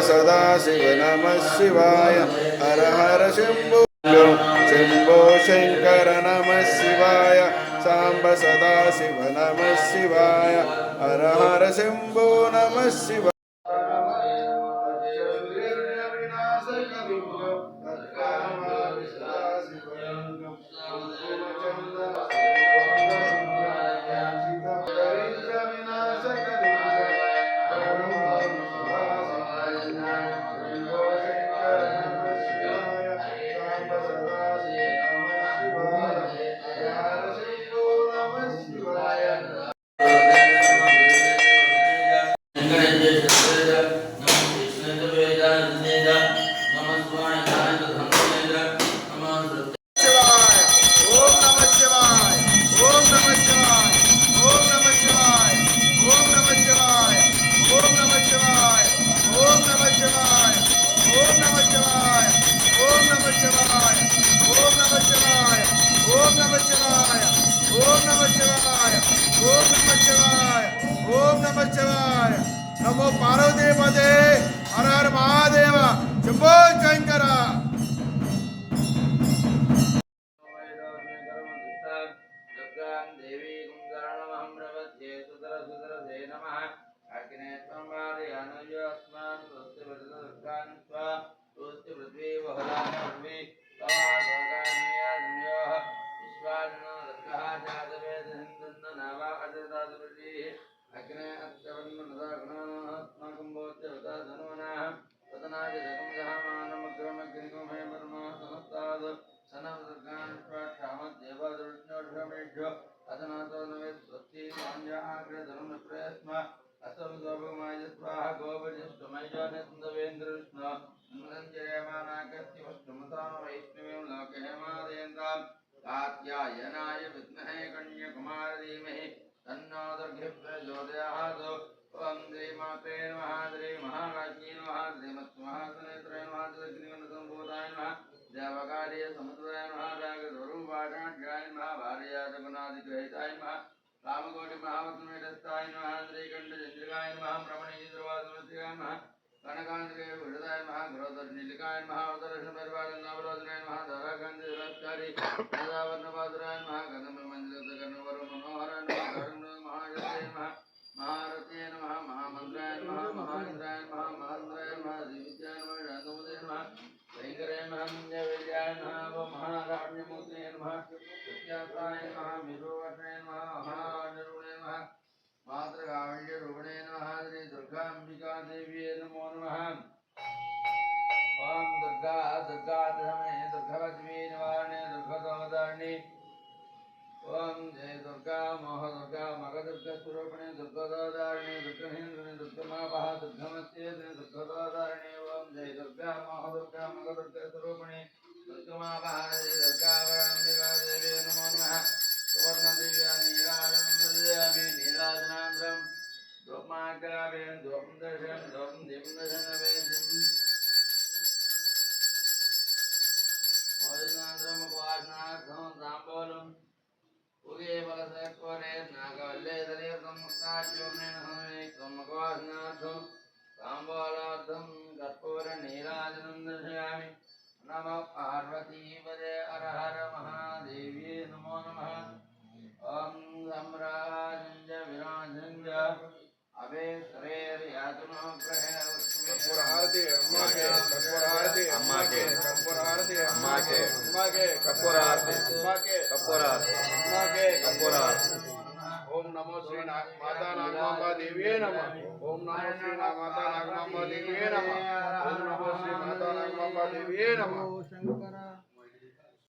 सदाशिव नमः शिवाय। हर हर शंभो शंभो शंकर नमः शिवाय। सांब सदाशिव नमः शिवाय। हर हर शंभो नमः शिवाय। नमो पार्वती पते हर हर महादेव शंभो शंकर। कात्यायनाय विद्महे कन्याकुमारी धीमहि तन्नो दुर्गे प्रचोदयात्। ओम श्री मात्रे नमः श्री महालक्ष्मी नमः श्रीमत्महासनेत्रे नमः श्रीग्निवनसंभूताय नमः देवकार्य समुद्राय नमः रागस्वरूपाढ्याय नमः भार्याजगुणादिग्रहिताय नमः रामकोटि महावत्मेदस्ताय नमः श्रीकण्ठचन्द्रिकाय नमः रमणीन्द्रवासमस्याय नमः कनकांतके विरदाय नमः ग्रोधरनीलिकाय नमः उदरक्षणपरिवारनावलोचनाय नमः धाराकान्तिरस्कारी नादावर्णपादुराय नमः गन्धर्वमञ्जलकर्णवरो मनोहराय नमः महायते नमः महारते नमः महामन्त्राय नमः महाइन्द्राय नमः महान्द्राय नमः दिव्याय नमः शान्तमुदे नमः भयङ्कराय नमः विद्याय नमः महाराण्यमूर्तये नमः सत्यासाय नमः मिरोवटाय नमः महानिरुणे नमः मातृकाव्यरूपिणे नमः श्री दुर्गाम्बिका देवी नमो नमः। ओम दुर्गा दुर्गाधमे दुर्गावती निवारणे दुर्गोदारिणे। ओम जय दुर्गा मोह दुर्गा मग दुर्गा स्वरूपिणे दुर्गोदारिणे दुर्गहेन्द्रने दुर्गमापः दुर्गमस्ये दुर्गोदारिणे। ओम जय दुर्गा मोह दुर्गा मग दुर्गा स्वरूपिणे दुर्गमापः दुर्गावराम्बिका देवी नमो नमः। सुवर्णदिव्या नीराजनन्दयामि नीराजनान्द्रं दोमाग्रावें दोम दशं दोम दिम्दशनवेद्यं औरनान्द्रं उपासनार्थं ताम्बूलं उगे बलसकोरे नागवल्ले दलीर्घं मुक्ताच्यूर्णेन हमेकं उपासनार्थं ताम्बूलार्थं कर्पूरनीराजनं दर्शयामि। नमः पार्वतीपदे हर हर महादेवी नमो नमः। ओम सम्राजंज विराजंज अबे श्रेर यातनो ग्रहे कर्पूर आरती अम्मा के कर्पूर आरती अम्मा के कर्पूर आरती अम्मा के अम्मा के कर्पूर आरती अम्मा के कर्पूर आरती अम्मा के कर्पूर आरती। ओम नमो श्री माता नागमांबा देवी नमः। ओम नमो श्री माता नागमांबा देवी नमः। ओम नमो श्री माता नागमांबा देवी नमः।